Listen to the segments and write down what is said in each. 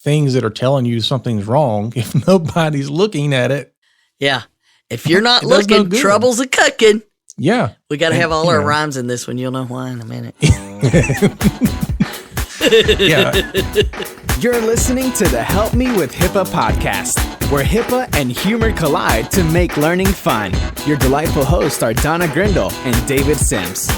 things that are telling you something's wrong if nobody's looking at it. Yeah. If you're not looking, trouble's a cooking. Yeah. We got to have all our rhymes in this one. You'll know why in a minute. Yeah. You're listening to the Help Me with HIPAA podcast, where HIPAA and humor collide to make learning fun. Your delightful hosts are Donna Grindle and David Sims.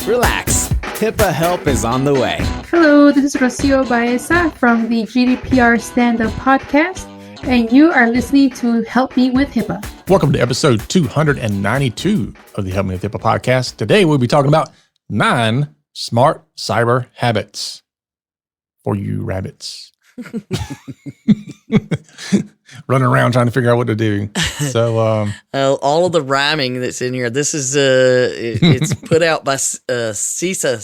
Relax. HIPAA help is on the way. Hello, this is Rocio Baeza from the GDPR Stand-Up Podcast, and you are listening to Help Me with HIPAA. Welcome to episode 292 of the Help Me with HIPAA podcast. Today we'll be talking about 9 smart cyber habits for you rabbits. Running around trying to figure out what to do. So, all of the rhyming that's in here. This is it's put out by CISA.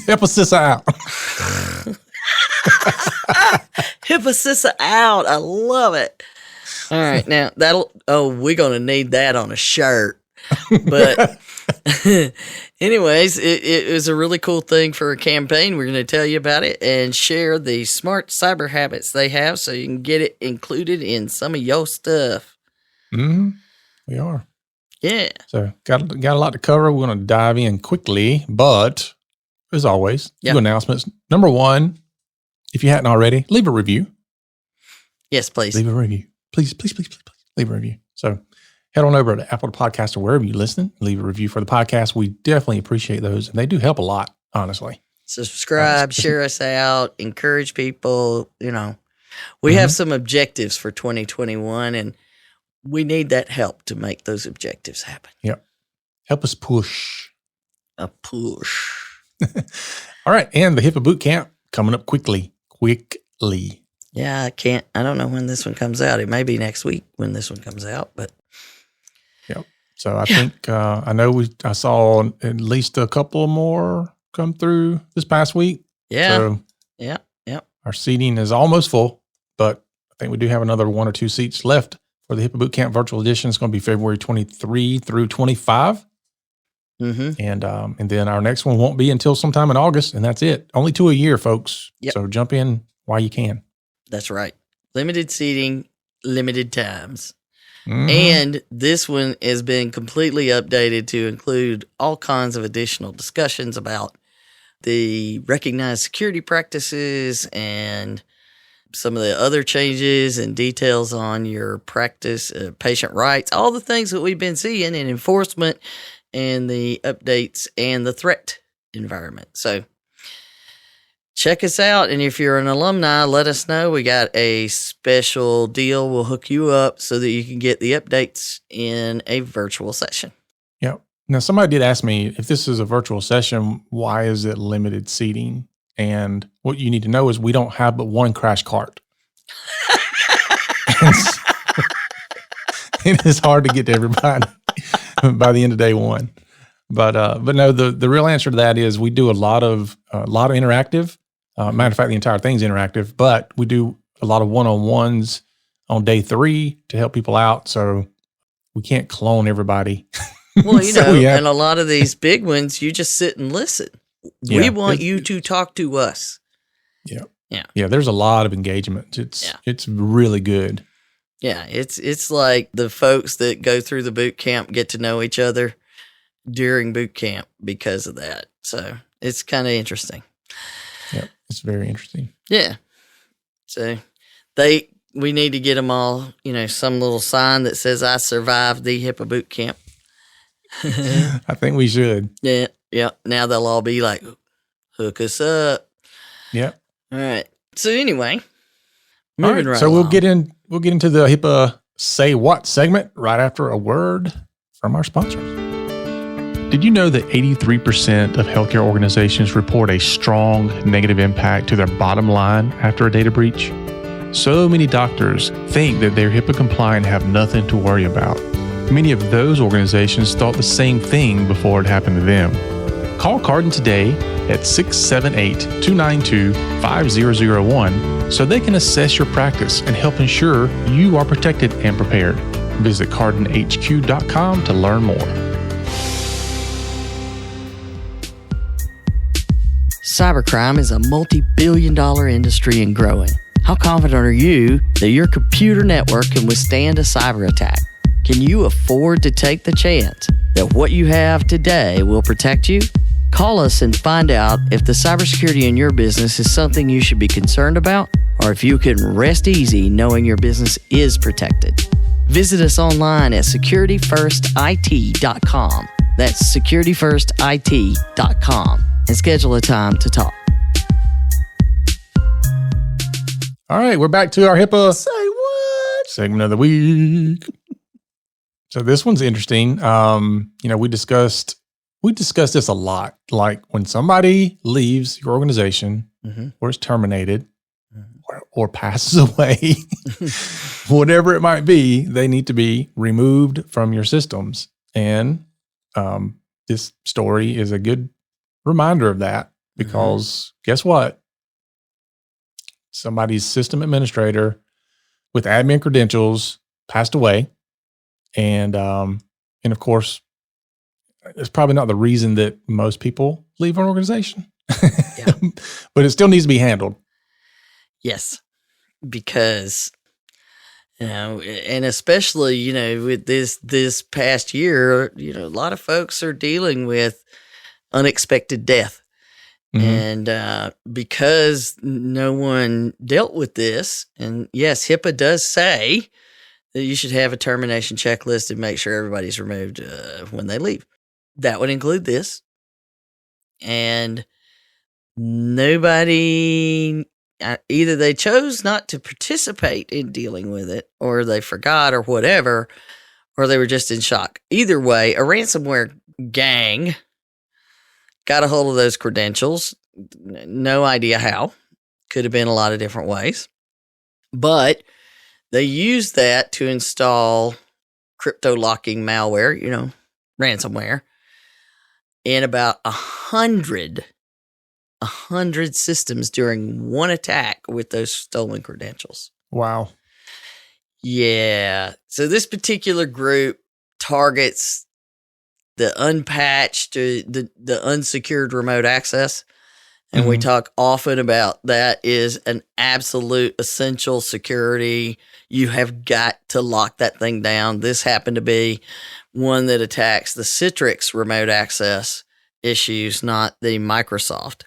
help a CISA out. HIPAA CISA out. I love it. All right, now we're gonna need that on a shirt. But anyways, it was a really cool thing for a campaign. We're going to tell you about it and share the smart cyber habits they have so you can get it included in some of your stuff. Mm-hmm. We are. Yeah. So got a lot to cover. We're going to dive in quickly, but as always, two announcements. Number 1, if you hadn't already, leave a review. Yes, please. Leave a review. Please leave a review. So head on over to Apple Podcast or wherever you listen. Leave a review for the podcast. We definitely appreciate those, and they do help a lot, honestly. Subscribe, share us out, encourage people. You know, we have some objectives for 2021, and we need that help to make those objectives happen. Yep. Help us push. A push. All right, and the HIPAA boot camp coming up quickly. Yeah, I don't know when this one comes out. It may be next week when this one comes out, but. Yep. So I think, I saw at least a couple more come through this past week. Yeah. So yeah. Our seating is almost full, but I think we do have another 1 or 2 seats left for the HIPAA Bootcamp Virtual Edition. It's going to be February 23 through 25. Mm-hmm. And then our next one won't be until sometime in August, and that's it. Only 2 a year, folks. Yep. So jump in while you can. That's right. Limited seating, limited times. Mm-hmm. And this one has been completely updated to include all kinds of additional discussions about the recognized security practices and some of the other changes and details on your practice, patient rights, all the things that we've been seeing in enforcement and the updates and the threat environment. So check us out, and if you're an alumni, let us know. We got a special deal. We'll hook you up so that you can get the updates in a virtual session. Yep. Now, somebody did ask me, if this is a virtual session, why is it limited seating? And what you need to know is we don't have but one crash cart. It is hard to get to everybody by the end of day one. But no, the real answer to that is we do a lot of interactive. Matter of fact, the entire thing's interactive, but we do a lot of one-on-ones on day 3 to help people out. So we can't clone everybody. Well, and a lot of these big ones, you just sit and listen. Yeah, we want you to talk to us. Yeah. Yeah. There's a lot of engagement. It's really good. Yeah. It's like the folks that go through the boot camp get to know each other during boot camp because of that. So it's kind of interesting. Yep, it's very interesting. Yeah. So we need to get them all, some little sign that says I survived the HIPAA boot camp. I think we should. Yeah. Yeah. Now they'll all be like, hook us up. Yeah. All right. So anyway, moving right so along. we'll get into the HIPAA Say What segment right after a word from our sponsors. Did you know that 83% of healthcare organizations report a strong negative impact to their bottom line after a data breach? So many doctors think that they're HIPAA compliant and have nothing to worry about. Many of those organizations thought the same thing before it happened to them. Call Carden today at 678-292-5001 so they can assess your practice and help ensure you are protected and prepared. Visit cardenhq.com to learn more. Cybercrime is a multi-billion-dollar industry and growing. How confident are you that your computer network can withstand a cyber attack? Can you afford to take the chance that what you have today will protect you? Call us and find out if the cybersecurity in your business is something you should be concerned about, or if you can rest easy knowing your business is protected. Visit us online at securityfirstit.com. That's securityfirstit.com and schedule a time to talk. All right, we're back to our HIPAA Say what? segment of the week. So this one's interesting. We discussed this a lot. Like when somebody leaves your organization or is terminated or passes away, whatever it might be, they need to be removed from your systems. And this story is a good reminder of that because guess what? Somebody's system administrator with admin credentials passed away. And of course, it's probably not the reason that most people leave an organization, but it still needs to be handled. Yes, because, and especially, with this past year, a lot of folks are dealing with unexpected death. And because no one dealt with this, and yes, HIPAA does say that you should have a termination checklist and make sure everybody's removed when they leave. That would include this. And nobody, either they chose not to participate in dealing with it, or they forgot or whatever, or they were just in shock. Either way, a ransomware gang got a hold of those credentials. No idea how. Could have been a lot of different ways. But they used that to install crypto locking malware, ransomware, in about 100 systems during one attack with those stolen credentials. Wow. Yeah. So this particular group targets the unpatched, the unsecured remote access. And we talk often about that is an absolute essential security. You have got to lock that thing down. This happened to be one that attacks the Citrix remote access issues, not the Microsoft.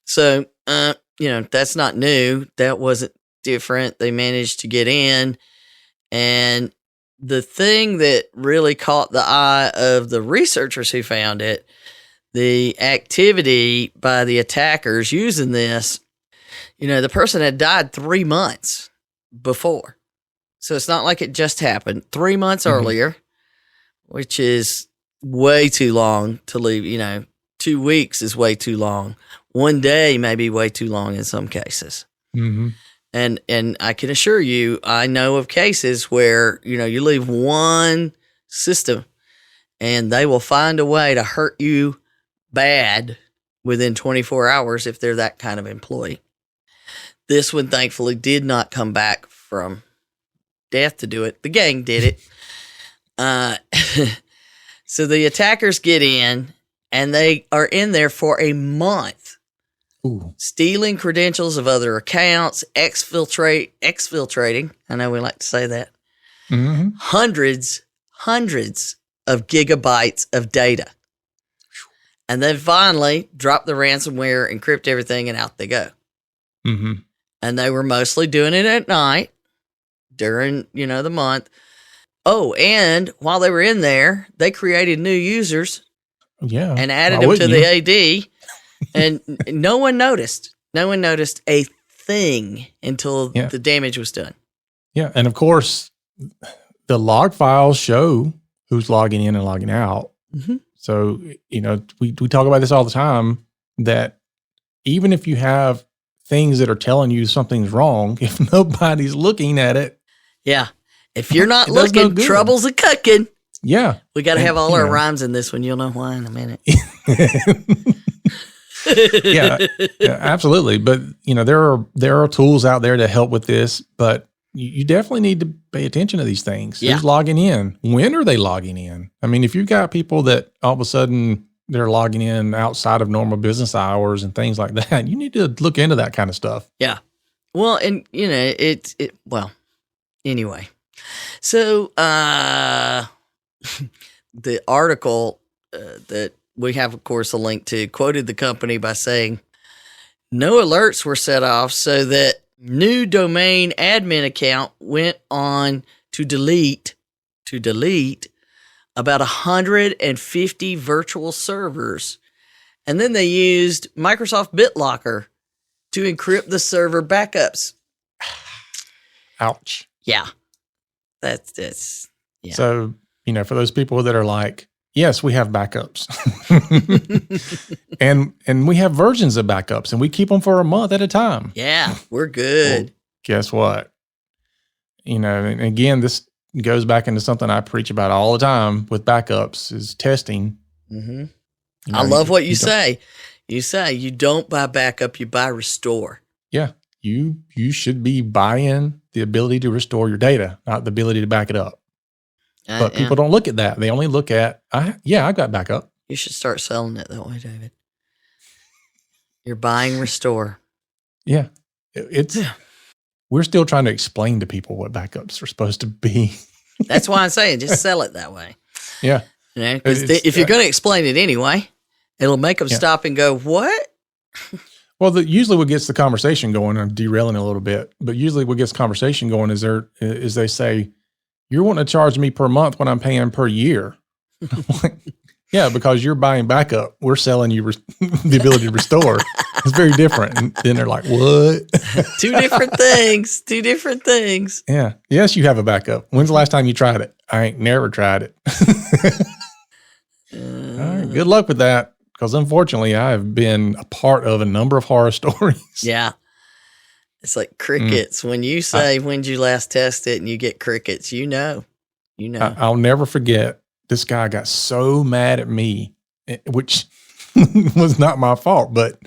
So, that's not new. That wasn't different. They managed to get in. And the thing that really caught the eye of the researchers who found it, the activity by the attackers using this, the person had died 3 months before. So it's not like it just happened 3 months earlier, which is way too long to leave. 2 weeks is way too long. 1 day may be way too long in some cases. And I can assure you, I know of cases where, you leave one system and they will find a way to hurt you bad within 24 hours if they're that kind of employee. This one thankfully did not come back from death to do it. The gang did it. So the attackers get in and they are in there for a month. Ooh. Stealing credentials of other accounts, exfiltrating. I know we like to say that. Hundreds of gigabytes of data. And then finally drop the ransomware, encrypt everything, and out they go. And they were mostly doing it at night during, the month. Oh, and while they were in there, they created new users and added them to the AD. And no one noticed. No one noticed a thing until the damage was done. Yeah. And of course, the log files show who's logging in and logging out. So, we talk about this all the time, that even if you have things that are telling you something's wrong, if nobody's looking at it. Yeah. If you're not looking, trouble's a cooking. Yeah. We got to have all our rhymes in this one. You'll know why in a minute. yeah, absolutely. But, there are tools out there to help with this, but you definitely need to pay attention to these things. Yeah. Who's logging in? When are they logging in? I mean, if you've got people that all of a sudden, they're logging in outside of normal business hours and things like that. You need to look into that kind of stuff. Yeah. Well, and well, anyway. So, the article that we have, of course, a link to quoted the company by saying, no alerts were set off so that new domain admin account went on to delete about 150 virtual servers. And then they used Microsoft BitLocker to encrypt the server backups. Ouch. Yeah. That's yeah. So, for those people that are like, yes, we have backups. and we have versions of backups and we keep them for a month at a time. Yeah, we're good. Well, guess what? And again, this goes back into something I preach about all the time with backups is testing. Mm-hmm. I love what you say. You say you don't buy backup, you buy restore. Yeah. You should be buying the ability to restore your data, not the ability to back it up. But people don't look at that. They only look at, I got backup. You should start selling it that way, David. You're buying restore. Yeah. We're still trying to explain to people what backups are supposed to be. That's why I'm saying just sell it that way. Yeah. Because if you're going to explain it anyway, it'll make them stop and go, what? Well, usually what gets the conversation going, I'm derailing a little bit, but usually what gets the conversation going is they say, you're wanting to charge me per month when I'm paying per year. Yeah, because you're buying backup. We're selling you the ability to restore. It's very different. And then they're like, what? Two different things. Yeah. Yes, you have a backup. When's the last time you tried it? I ain't never tried it. All right, good luck with that. Because unfortunately, I have been a part of a number of horror stories. Yeah. It's like crickets. When you say, when'd you last test it and you get crickets, you know. I'll never forget. This guy got so mad at me, which was not my fault, but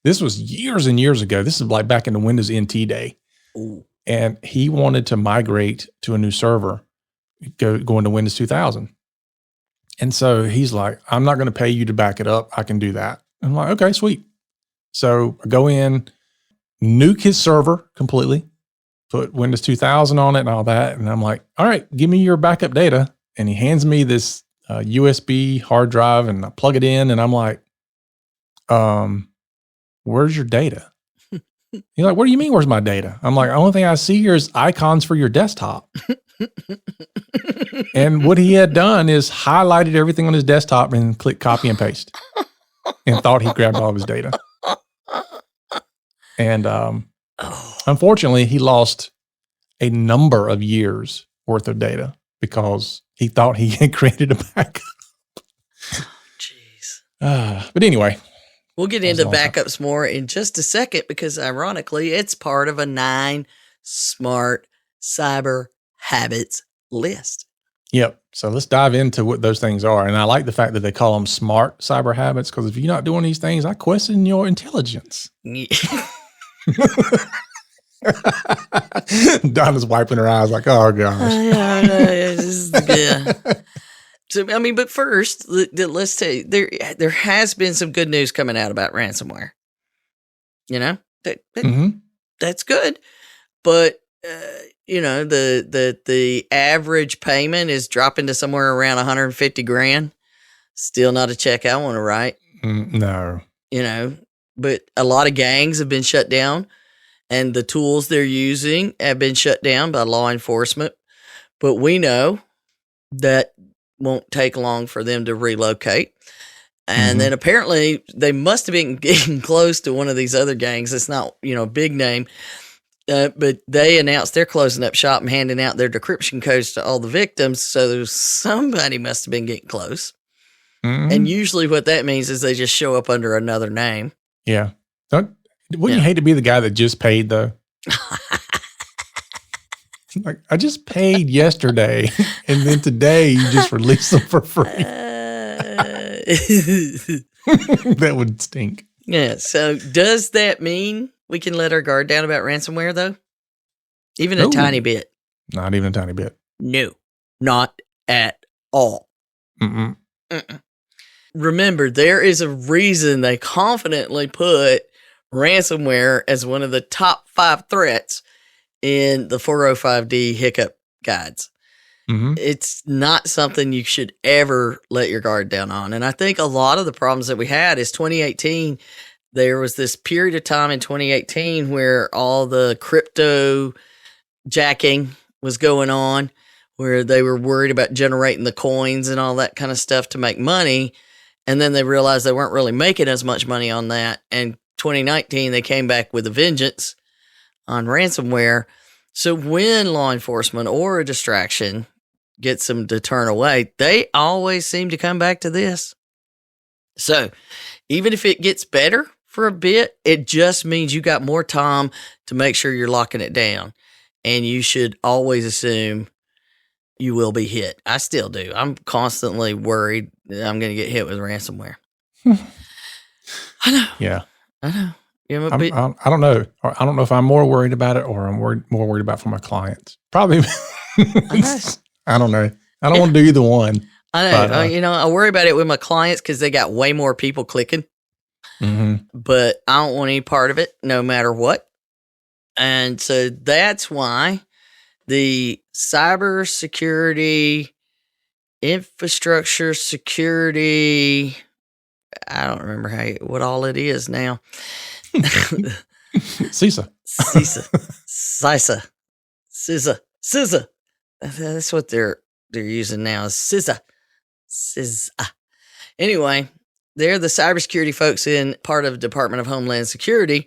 this was years and years ago. This is like back in the Windows NT day. Ooh. And he wanted to migrate to a new server, going to Windows 2000. And so he's like, I'm not going to pay you to back it up. I can do that. I'm like, okay, sweet. So I go in, nuke his server completely, put Windows 2000 on it and all that. And I'm like, all right, give me your backup data. And he hands me this USB hard drive and I plug it in and I'm like, where's your data? He's like, what do you mean, where's my data? I'm like, the only thing I see here is icons for your desktop. And what he had done is highlighted everything on his desktop and clicked copy and paste and thought he grabbed all of his data. And unfortunately, he lost a number of years worth of data because he thought he had created a backup. Jeez. But anyway. We'll get into backups more in just a second because ironically, it's part of a 9 smart cyber habits list. Yep. So let's dive into what those things are. And I like the fact that they call them smart cyber habits because if you're not doing these things, I question your intelligence. Donna's wiping her eyes like, oh, gosh. Yeah. So, I mean, but first, let's say there has been some good news coming out about ransomware. That's good. But, the average payment is dropping to somewhere around $150,000. Still not a check I want to write. No. But a lot of gangs have been shut down and the tools they're using have been shut down by law enforcement. But we know that won't take long for them to relocate. And then apparently they must have been getting close to one of these other gangs. It's not, a big name. But they announced they're closing up shop and handing out their decryption codes to all the victims. So somebody must have been getting close. And usually what that means is they just show up under another name. Yeah. Wouldn't you hate to be the guy that just paid though? Like, I just paid yesterday, and then today you just release them for free. That would stink. Yeah. So does that mean we can let our guard down about ransomware, though? Even a tiny bit? Not even a tiny bit. No, not at all. remember, there is a reason they confidently put ransomware as one of the top 5 threats in the 405D hiccup guides. Mm-hmm. It's not something you should ever let your guard down on. And I think a lot of the problems that we had is 2018, there was this period of time in 2018 where all the crypto jacking was going on, where they were worried about generating the coins and all that kind of stuff to make money. And then they realized they weren't really making as much money on that. And 2019, they came back with a vengeance on ransomware. So when law enforcement or a distraction gets them to turn away, they always seem to come back to this. So even if it gets better for a bit, it just means you got more time to make sure you're locking it down. And you should always assume you will be hit. I still do. I'm constantly worried that I'm going to get hit with ransomware. I know. Yeah. I know. Yeah, I don't know. I don't know if I'm more worried about it or I'm more worried about for my clients. Probably. I don't know. I don't want to do either one. I know. But, I worry about it with my clients because they got way more people clicking. Mm-hmm. But I don't want any part of it, no matter what. And so that's why the cybersecurity, infrastructure security, I don't remember what all it is now. CISA. CISA. That's what they're using now is CISA. Anyway, they're the cybersecurity folks in part of Department of Homeland Security,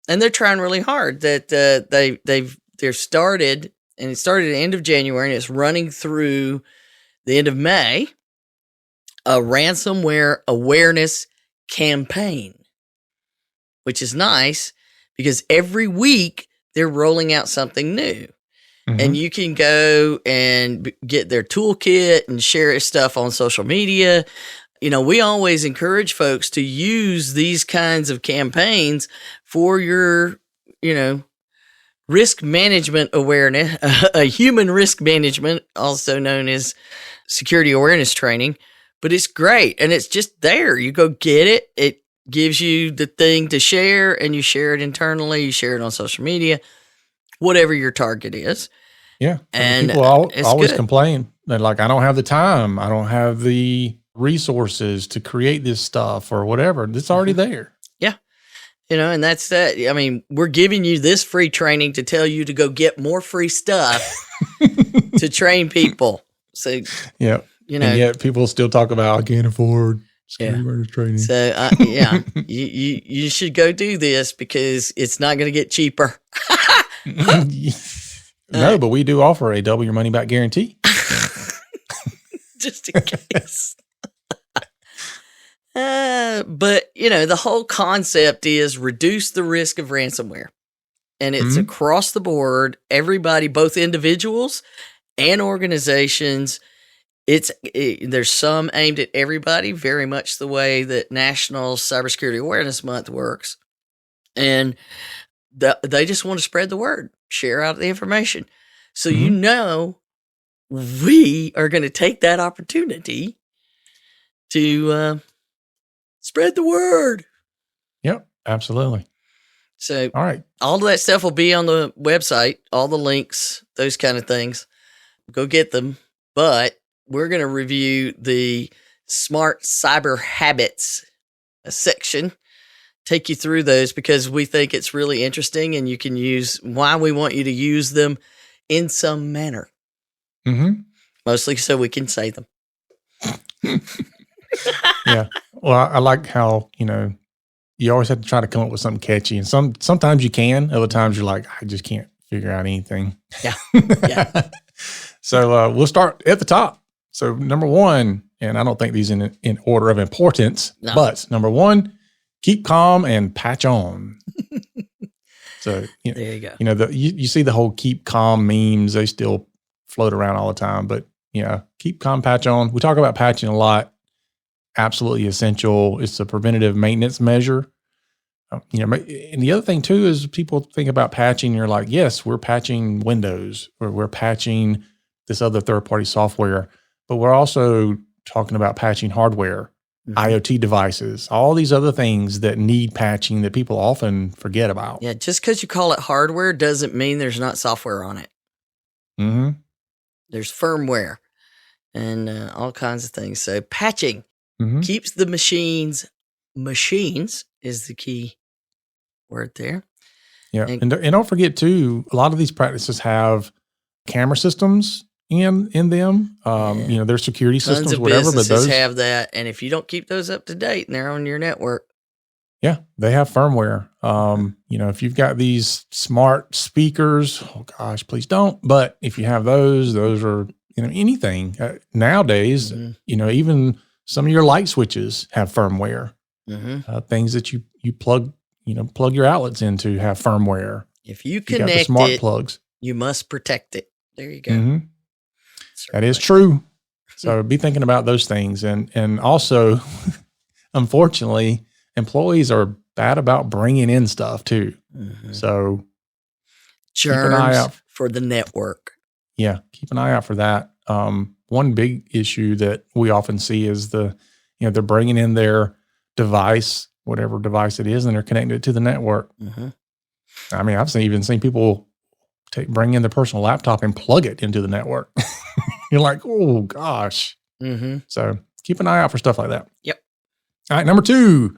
and they're trying really hard. That they're started, and it started at the end of January, and it's running through the end of May. A ransomware awareness campaign, which is nice because every week they're rolling out something new. Mm-hmm. And you can go and get their toolkit and share stuff on social media. We always encourage folks to use these kinds of campaigns for your, risk management awareness, a human risk management, also known as security awareness training. But it's great. And it's just there. You go get it. It gives you the thing to share, and you share it internally. You share it on social media, whatever your target is. Yeah. And people always complain. They're like, I don't have the time. I don't have the resources to create this stuff or whatever. It's already there. Yeah. And that's that. I mean, we're giving you this free training to tell you to go get more free stuff to train people. So, yeah. And yet people still talk about, I can't afford security awareness training. So, you should go do this because it's not going to get cheaper. No, but we do offer a double your money back guarantee. Just in case. But, the whole concept is reduce the risk of ransomware. And it's across the board, everybody, both individuals and organizations. There's some aimed at everybody, very much the way that National Cybersecurity Awareness Month works. And they just want to spread the word, share out the information. So we are going to take that opportunity to spread the word. Yep, absolutely. So all right, all of that stuff will be on the website, all the links, those kind of things. Go get them. But we're going to review the Smart Cyber Habits section, take you through those because we think it's really interesting and you can use why we want you to use them in some manner. Mm-hmm. Mostly so we can say them. Yeah. Well, I like how, you always have to try to come up with something catchy. And sometimes you can, other times you're like, I just can't figure out anything. Yeah. Yeah. So we'll start at the top. So number one, and I don't think these in order of importance, but number one, keep calm and patch on. So there you go. You see the whole keep calm memes, they still float around all the time, but keep calm, patch on. We talk about patching a lot. Absolutely essential. It's a preventative maintenance measure. And the other thing too is people think about patching. You're like, yes, we're patching Windows or we're patching this other third-party software, but we're also talking about patching hardware. IoT devices, all these other things that need patching that people often forget about. Yeah, just because you call it hardware doesn't mean there's not software on it. Mm-hmm. There's firmware and all kinds of things. So patching keeps the machines is the key word there. Yeah, and don't forget too, a lot of these practices have camera systems in them. Their security systems, whatever. But those have that, and if you don't keep those up to date, and they're on your network. Yeah, they have firmware. If you've got these smart speakers, oh gosh, please don't. But if you have those are anything nowadays. Even some of your light switches have firmware. Things that you plug your outlets into have firmware. If you connect the smart plugs, you must protect it. There you go. That is true. So be thinking about those things, and also, unfortunately, employees are bad about bringing in stuff too. So germs keep an eye out for the network. Yeah, keep an eye out for that. One big issue that we often see is they're bringing in their device, whatever device it is, and they're connecting it to the network. I mean, I've even seen people bring in their personal laptop and plug it into the network. You're like, oh gosh. So keep an eye out for stuff like that. Yep. All right, number 2,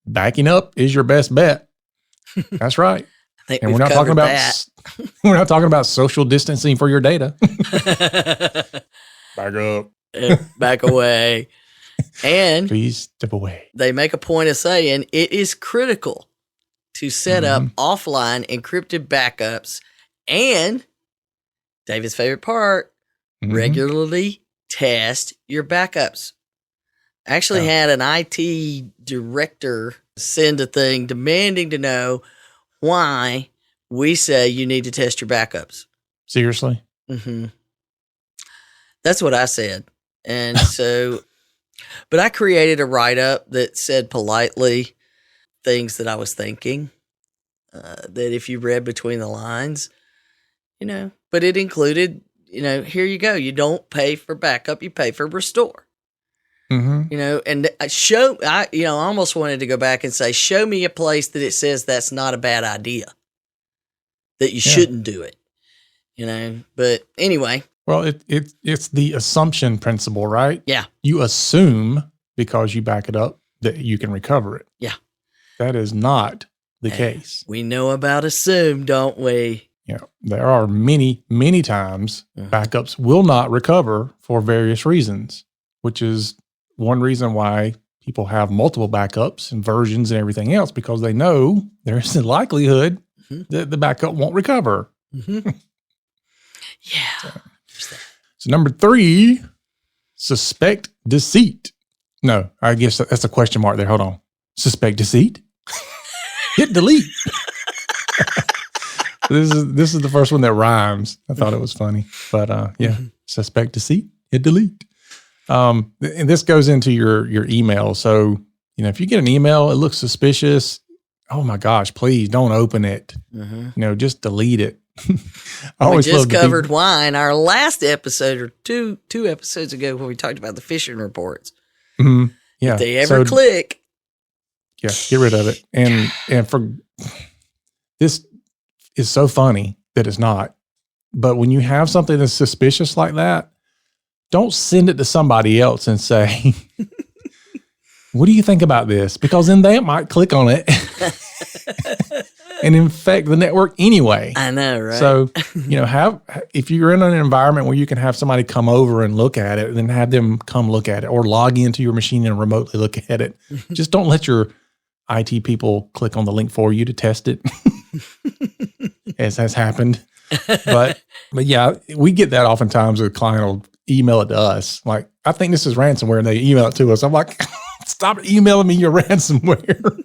backing up is your best bet. That's right. And we're not talking about social distancing for your data. Back up. Back away. And please step away. They make a point of saying it is critical to set up offline encrypted backups and, David's favorite part, regularly test your backups. I actually had an IT director send a thing demanding to know why we say you need to test your backups. Seriously? That's what I said. And so, but I created a write-up that said politely things that I was thinking, that if you read between the lines, but it included, here you go. You don't pay for backup, you pay for restore. And I almost wanted to go back and say, show me a place that it says that's not a bad idea, that you shouldn't do it, but anyway. Well, it's the assumption principle, right? Yeah. You assume because you back it up that you can recover it. Yeah. That is not the case. We know about assume, don't we? There are many, many times backups will not recover for various reasons, which is one reason why people have multiple backups and versions and everything else, because they know there's a likelihood that the backup won't recover. Yeah. So number 3, suspect deceit. No, I guess that's a question mark there. Hold on. Suspect deceit? Hit delete. This is the first one that rhymes. I thought it was funny. But suspect deceit, hit delete. And this goes into your email. So, if you get an email, it looks suspicious. Oh my gosh, please don't open it. Just delete it. We just covered wine, our last episode or two episodes ago, when we talked about the phishing reports. Yeah. If they ever click. Yeah, get rid of it. And for this is so funny that it's not. But when you have something that's suspicious like that, don't send it to somebody else and say, what do you think about this? Because then they might click on it and infect the network anyway. I know, right? So, if you're in an environment where you can have somebody come over and look at it, then have them come look at it, or log into your machine and remotely look at it. Just don't let your IT people click on the link for you to test it, as has happened. But yeah, we get that oftentimes. A client will email it to us. Like, I think this is ransomware, and they email it to us. I'm like, stop emailing me your ransomware.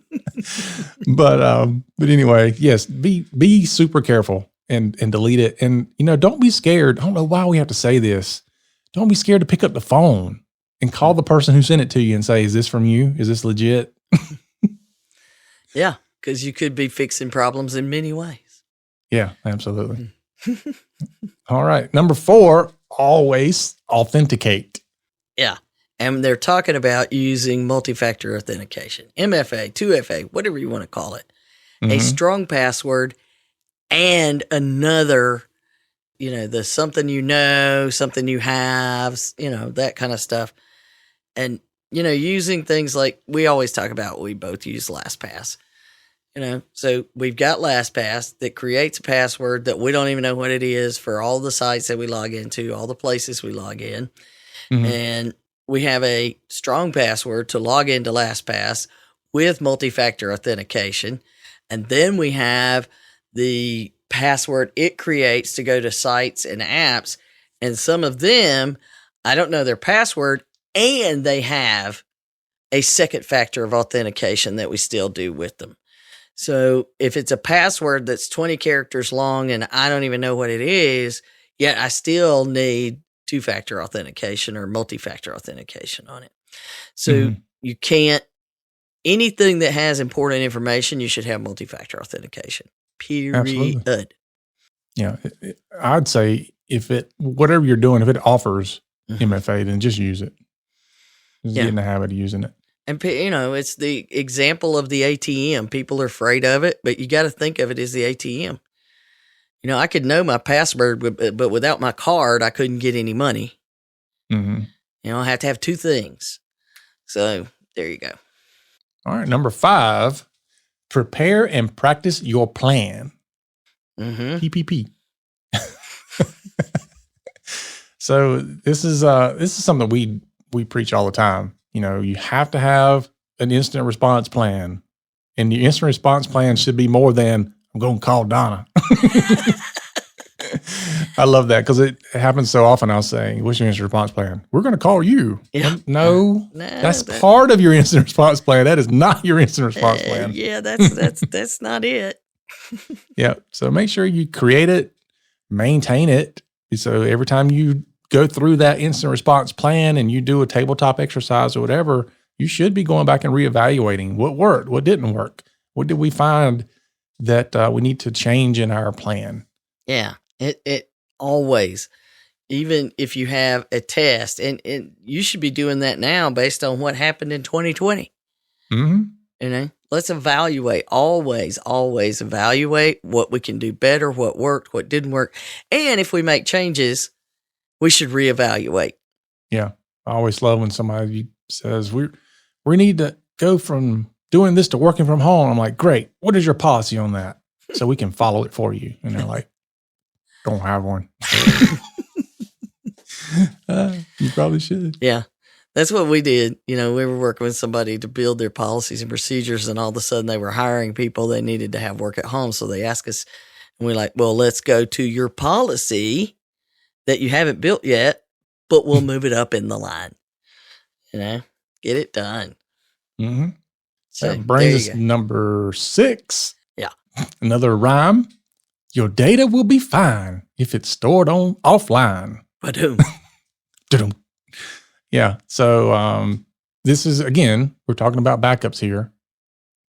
But anyway, yes, be super careful and delete it. And, don't be scared. I don't know why we have to say this. Don't be scared to pick up the phone and call the person who sent it to you and say, is this from you? Is this legit? Yeah, because you could be fixing problems in many ways. Yeah, absolutely. All right. Number 4, always authenticate. Yeah. And they're talking about using multi-factor authentication, MFA, 2FA, whatever you want to call it, a strong password and another, the something something you have, that kind of stuff. And, using things like we always talk about, we both use LastPass. So we've got LastPass that creates a password that we don't even know what it is for all the sites that we log into, all the places we log in. And we have a strong password to log into LastPass with multi-factor authentication. And then we have the password it creates to go to sites and apps. And some of them, I don't know their password, and they have a second factor of authentication that we still do with them. So if it's a password that's 20 characters long and I don't even know what it is, yet I still need two-factor authentication or multi-factor authentication on it. So you can't, anything that has important information, you should have multi-factor authentication, period. Absolutely. Yeah. I'd say whatever you're doing, if it offers MFA, then just use it. Just get in the habit of using it. And, it's the example of the ATM. People are afraid of it, but you got to think of it as the ATM. I could know my password, but without my card, I couldn't get any money. I have to have two things. So there you go. All right. Number 5, prepare and practice your plan. PPP. So this is something we preach all the time. You have to have an instant response plan, and the instant response plan should be more than I'm going to call Donna. I love that because it happens so often. I'll say, what's your instant response plan? We're going to call you. Yeah. No, that's part of your instant response plan. That is not your instant response plan. Yeah, that's not it. Yeah. So make sure you create it, maintain it. So every time you go through that instant response plan and you do a tabletop exercise or whatever, you should be going back and reevaluating what worked, what didn't work. What did we find that we need to change in our plan? Yeah, it always, even if you have a test, and you should be doing that now based on what happened in 2020. Let's evaluate, always evaluate what we can do better, what worked, what didn't work. And if we make changes, we should reevaluate. Yeah. I always love when somebody says, we need to go from doing this to working from home. I'm like, great. What is your policy on that? So we can follow it for you. And they're like, don't have one. You probably should. Yeah. That's what we did. We were working with somebody to build their policies and procedures, and all of a sudden they were hiring people they needed to have work at home. So they asked us, and we're like, well, let's go to your policy that you haven't built yet, but we'll move it up in the line. Get it done. So that brings us to number 6. Yeah. Another rhyme. Your data will be fine if it's stored on offline. Ba-doom. Da-doom. Yeah. So this is, again, we're talking about backups here.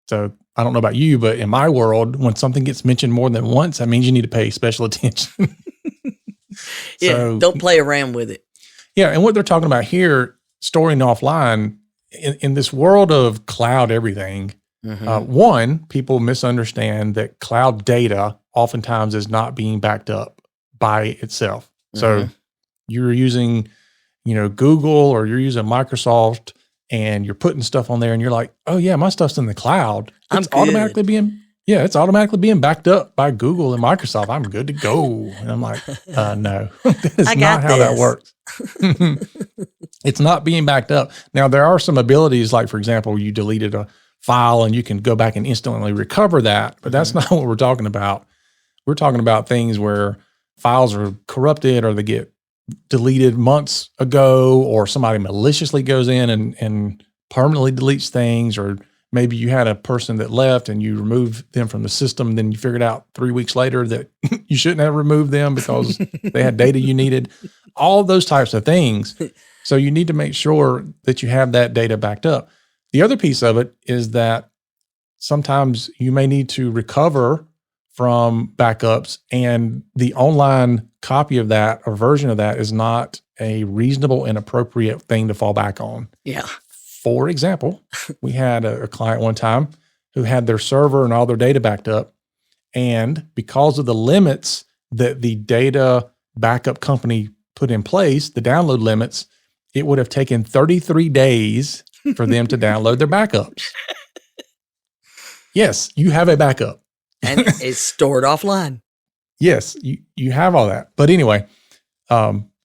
So I don't know about you, but in my world, when something gets mentioned more than once, that means you need to pay special attention. Yeah, don't play around with it. Yeah, and what they're talking about here, storing offline, in this world of cloud everything, one, people misunderstand that cloud data oftentimes is not being backed up by itself. So you're using, Google or you're using Microsoft and you're putting stuff on there and you're like, oh yeah, my stuff's in the cloud. It's automatically being backed up by Google and Microsoft. I'm good to go. And I'm like, no, that is not how that works. It's not being backed up. Now, there are some abilities, like, for example, you deleted a file and you can go back and instantly recover that, but that's not what we're talking about. We're talking about things where files are corrupted or they get deleted months ago, or somebody maliciously goes in and permanently deletes things, or maybe you had a person that left and you removed them from the system. Then you figured out 3 weeks later that you shouldn't have removed them because they had data you needed. All those types of things. So you need to make sure that you have that data backed up. The other piece of it is that sometimes you may need to recover from backups, and the online copy of that or version of that is not a reasonable and appropriate thing to fall back on. Yeah. For example, we had a client one time who had their server and all their data backed up. And because of the limits that the data backup company put in place, the download limits, it would have taken 33 days for them to download their backups. Yes, you have a backup. And it's stored offline. Yes, you have all that. But anyway,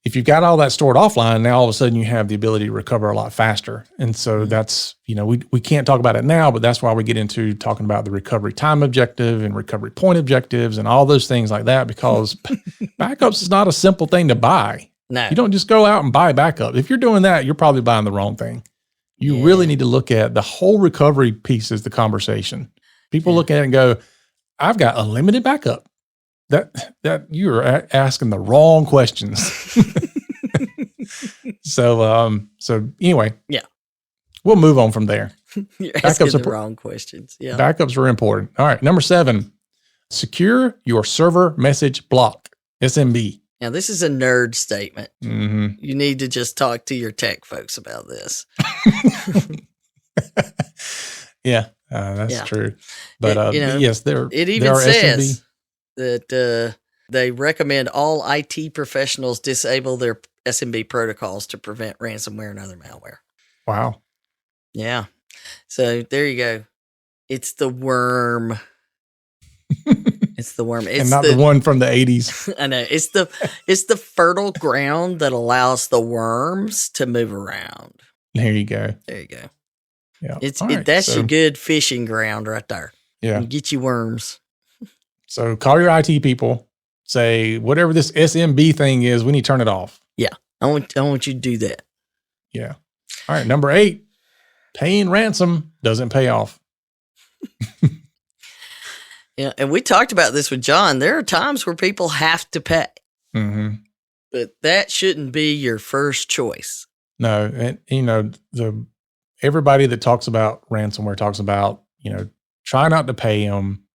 if you've got all that stored offline, now all of a sudden you have the ability to recover a lot faster. And so that's, we can't talk about it now, but that's why we get into talking about the recovery time objective and recovery point objectives and all those things like that, because backups is not a simple thing to buy. No. You don't just go out and buy backup. If you're doing that, you're probably buying the wrong thing. You really need to look at the whole recovery piece as the conversation. People look at it and go, I've got unlimited backup. That you're asking the wrong questions. So anyway, we'll move on from there. You're asking the wrong questions. Yeah. Backups are important. All right. Number 7, secure your server message block, SMB. Now, this is a nerd statement. Mm-hmm. You need to just talk to your tech folks about this. That's true. But yes, it even says SMB. That they recommend all IT professionals disable their SMB protocols to prevent ransomware and other malware. Wow. Yeah. So there you go. It's the worm. It's the worm. It's and not the one from the 80s. I know. It's the fertile ground that allows the worms to move around. There you go. Yeah. That's your good fishing ground right there. Yeah. You get you worms. So call your IT people, say, whatever this SMB thing is, we need to turn it off. Yeah. I want you to do that. Yeah. All right. Number 8, paying ransom doesn't pay off. Yeah. And we talked about this with John. There are times where people have to pay. Mm-hmm. But that shouldn't be your first choice. No. And, everybody that talks about ransomware talks about, try not to pay them.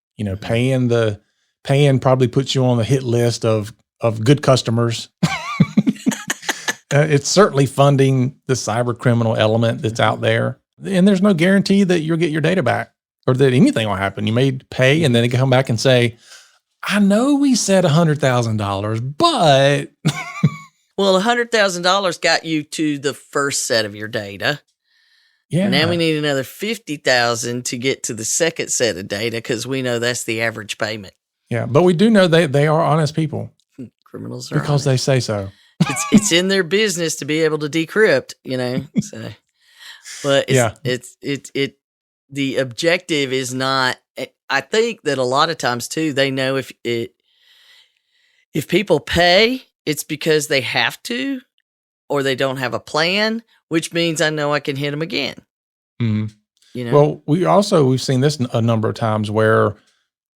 Paying probably puts you on the hit list of good customers. It's certainly funding the cyber criminal element that's out there. And there's no guarantee that you'll get your data back or that anything will happen. You may pay and then they come back and say, I know we said $100,000, but. Well, $100,000 got you to the first set of your data. Yeah. Now we need another $50,000 to get to the second set of data because we know that's the average payment. Yeah, but we do know they are honest people. Criminals are because honest. They say so. It's in their business to be able to decrypt, So, but the objective is not. I think that a lot of times too, they know if people pay, it's because they have to, or they don't have a plan. Which means I know I can hit them again. Mm-hmm. Well, we've seen this a number of times where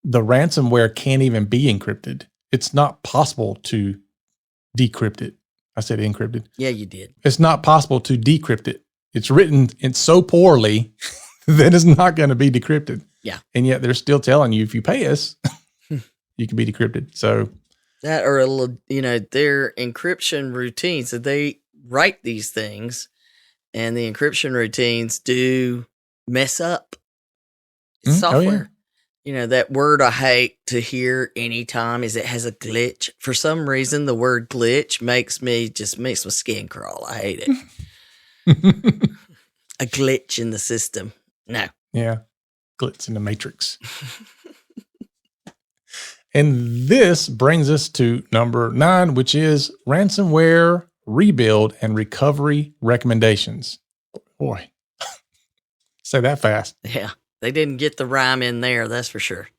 the ransomware can't even be encrypted. It's not possible to decrypt it. I said encrypted. Yeah, you did. It's not possible to decrypt it. It's written so poorly that it's not going to be decrypted. Yeah. And yet they're still telling you if you pay us, you can be decrypted. So that or their encryption routines that they write these things. And the encryption routines do mess up. It's software. Oh, yeah. That word I hate to hear anytime is it has a glitch. For some reason, the word glitch makes my skin crawl. I hate it. A glitch in the system. No. Yeah. Glitch in the matrix. And this brings us to number 9, which is ransomware rebuild and recovery recommendations. Boy, say that fast. Yeah, they didn't get the rhyme in there, that's for sure.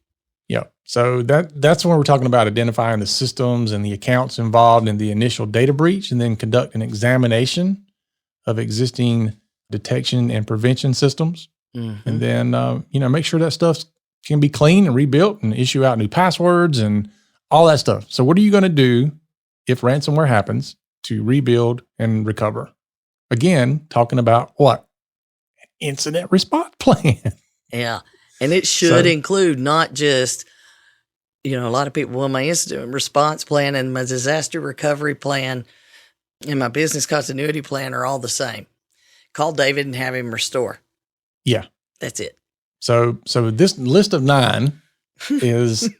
Yeah, so that's when we're talking about identifying the systems and the accounts involved in the initial data breach, and then conduct an examination of existing detection and prevention systems, and then make sure that stuff can be cleaned and rebuilt, and issue out new passwords and all that stuff. So, what are you going to do if ransomware happens to rebuild and recover? Again, talking about what? An incident response plan. Yeah. And it should include not just, a lot of people, my incident response plan and my disaster recovery plan, and my business continuity plan are all the same. Call David and have him restore. Yeah. That's it. So this list of 9 is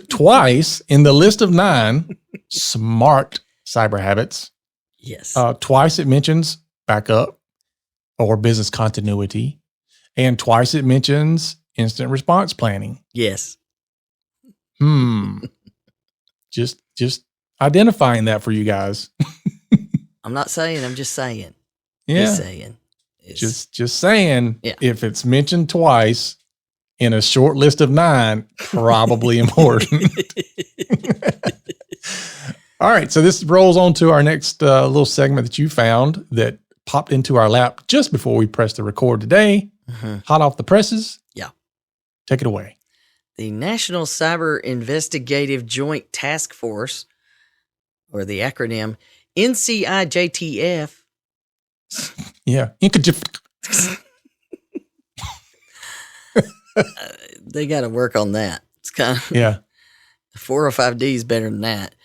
twice in the list of 9 smart cyber habits. Yes. Twice it mentions backup or business continuity, and twice it mentions instant response planning. Yes. Just identifying that for you guys. I'm not saying, I'm just saying. Yeah. Just saying. Just saying, Yeah. If it's mentioned twice in a short list of 9, probably important. All right. So this rolls on to our next little segment that you found that popped into our lap just before we pressed the record today. Hot off the presses. Yeah. Take it away. The National Cyber Investigative Joint Task Force, or the acronym NCIJTF. Yeah. They got to work on that. It's kind of 4 or 5 Ds better than that.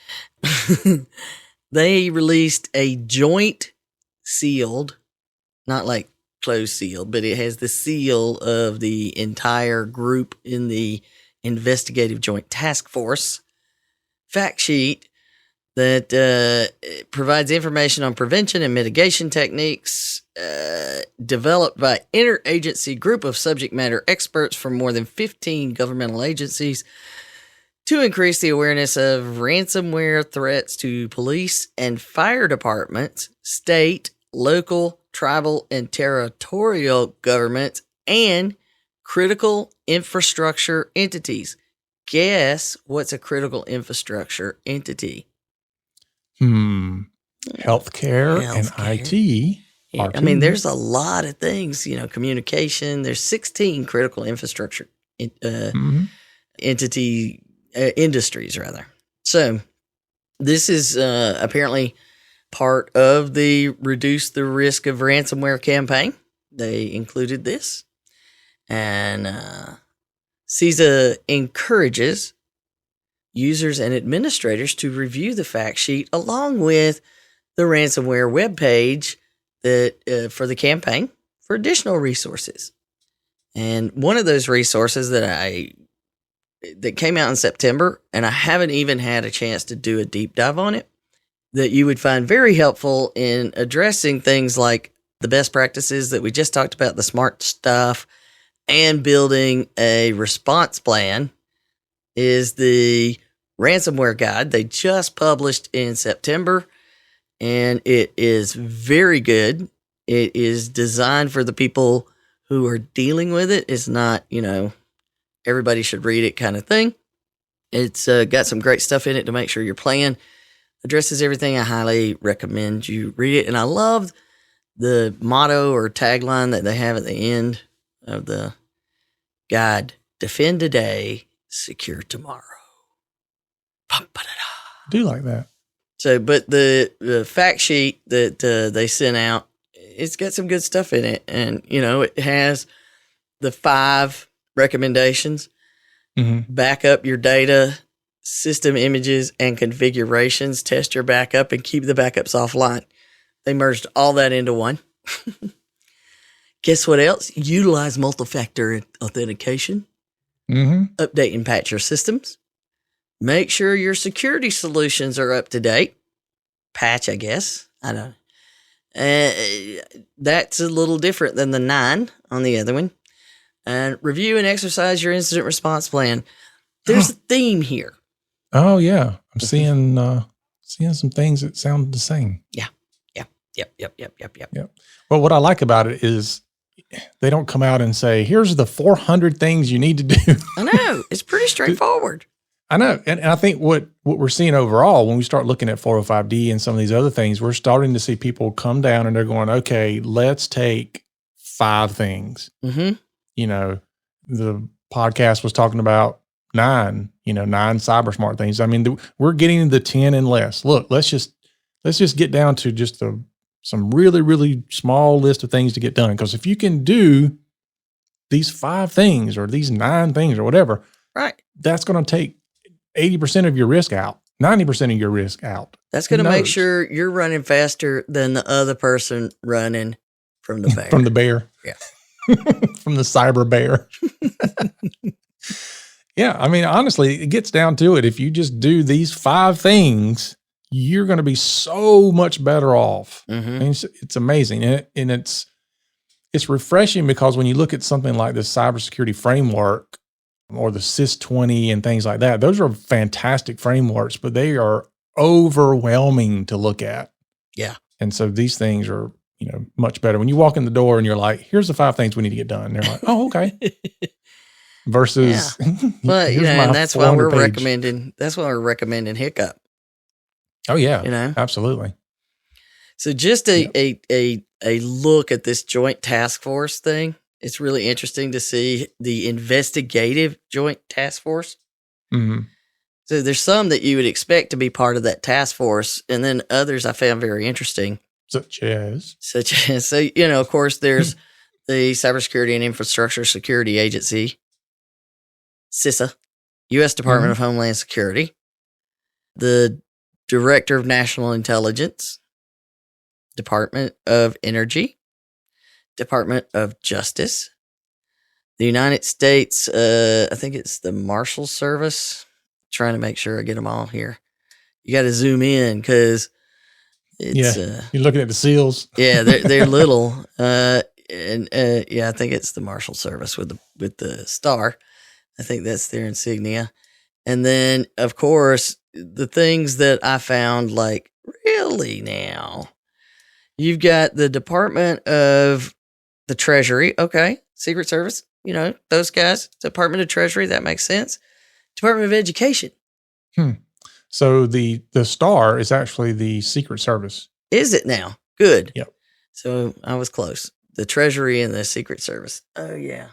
They released a joint sealed, not like closed sealed, but it has the seal of the entire group in the Investigative Joint Task Force fact sheet that provides information on prevention and mitigation techniques developed by interagency group of subject matter experts from more than 15 governmental agencies to increase the awareness of ransomware threats to police and fire departments, state, local, tribal, and territorial governments, and critical infrastructure entities. Guess what's a critical infrastructure entity? Healthcare and IT. Yeah, I mean, there's a lot of things, communication. There's 16 critical infrastructure industries, rather. So this is apparently part of the Reduce the Risk of Ransomware campaign. They included this. And CISA encourages users and administrators to review the fact sheet along with the ransomware webpage that for the campaign for additional resources. And one of those resources that came out in September, and I haven't even had a chance to do a deep dive on it, that you would find very helpful in addressing things like the best practices that we just talked about, the smart stuff, and building a response plan, is the ransomware guide they just published in September. And it is very good. It is designed for the people who are dealing with it. It's not, everybody should read it kind of thing. It's got some great stuff in it to make sure your plan addresses everything. I highly recommend you read it. And I love the motto or tagline that they have at the end of the guide: defend today, secure tomorrow. I do like that. So, but the fact sheet that they sent out, it's got some good stuff in it. And, it has the 5 recommendations. Back up your data, system images, and configurations. Test your backup and keep the backups offline. They merged all that into one. Guess what else? Utilize multi-factor authentication. Update and patch your systems. Make sure your security solutions are up to date. Patch, I guess. I don't know. That's a little different than the 9 on the other one. And review and exercise your incident response plan. There's a theme here. Oh, yeah. I'm seeing some things that sound the same. Yeah. Yep. Well, what I like about it is they don't come out and say, here's the 400 things you need to do. I know. It's pretty straightforward. I know. And I think what we're seeing overall, when we start looking at 405D and some of these other things, we're starting to see people come down and they're going, okay, let's take 5 things. The podcast was talking about 9 cyber smart things. I mean, we're getting the 10 and less. Look, let's just get down to just some really, really small list of things to get done. Because if you can do these 5 things or these 9 things or whatever, right, that's going to take 80% of your risk out. 90% of your risk out. That's going to Who make knows? sure you're running faster than the other person running from the bear. From the bear. Yeah. From the cyber bear. Yeah. I mean, honestly, it gets down to it. If you just do these 5 things, you're going to be so much better off. Mm-hmm. I mean, it's amazing. And it's refreshing because when you look at something like the cybersecurity framework or the CIS-20 and things like that, those are fantastic frameworks, but they are overwhelming to look at. Yeah. And so these things are, much better. When you walk in the door and you're like, here's the 5 things we need to get done. And they're like, oh, okay. Versus, but here's my and that's why we're 400 page. recommending HIPAA. Oh yeah, absolutely. So just a look at this joint task force thing. It's really interesting to see the investigative joint task force. Mm-hmm. So there's some that you would expect to be part of that task force, and then others I found very interesting. Such as, of course, there's the Cybersecurity and Infrastructure Security Agency, CISA, U.S. Department of Homeland Security, the Director of National Intelligence, Department of Energy, Department of Justice, the United States, I think it's the Marshal Service. Trying to make sure I get them all here. You got to zoom in because it's you're looking at the seals. Yeah, they're little. I think it's the Marshal Service with the star. I think that's their insignia. And then, of course, the things that I found, like, really now, you've got the Department of the Treasury. Okay, Secret Service. Those guys. Department of Treasury. That makes sense. Department of Education. So the star is actually the Secret Service. Is it now? Good. Yep. So I was close. The Treasury and the Secret Service. Oh, yeah.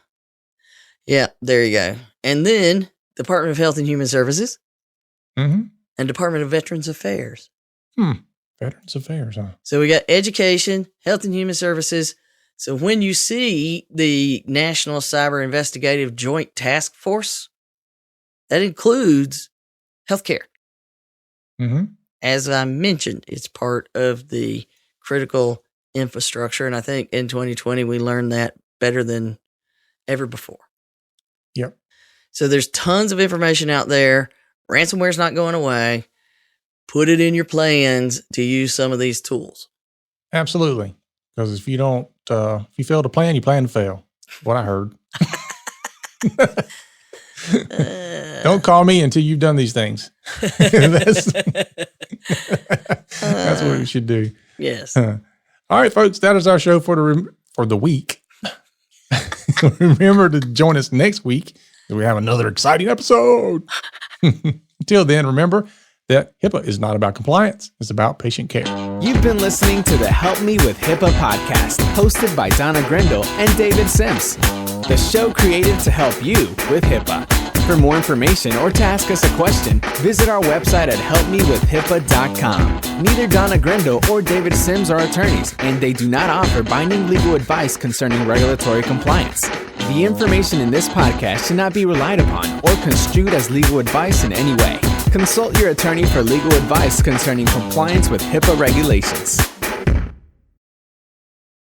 Yeah, there you go. And then Department of Health and Human Services and Department of Veterans Affairs. Veterans Affairs, huh? So we got Education, Health and Human Services. So when you see the National Cyber Investigative Joint Task Force, that includes healthcare. As I mentioned, it's part of the critical infrastructure. And I think in 2020, we learned that better than ever before. Yep. So there's tons of information out there. Ransomware's not going away. Put it in your plans to use some of these tools. Absolutely. Because if you don't, if you fail to plan, you plan to fail. What I heard. Don't call me until you've done these things. That's what we should do. Yes. All right, folks, that is our show for the week. Remember to join us next week as we have another exciting episode. Until then, remember that HIPAA is not about compliance. It's about patient care. You've been listening to the Help Me with HIPAA podcast, hosted by Donna Grindle and David Sims. The show created to help you with HIPAA. For more information or to ask us a question, visit our website at helpmewithhipaa.com. Neither Donna Grindle or David Sims are attorneys, and they do not offer binding legal advice concerning regulatory compliance. The information in this podcast should not be relied upon or construed as legal advice in any way. Consult your attorney for legal advice concerning compliance with HIPAA regulations.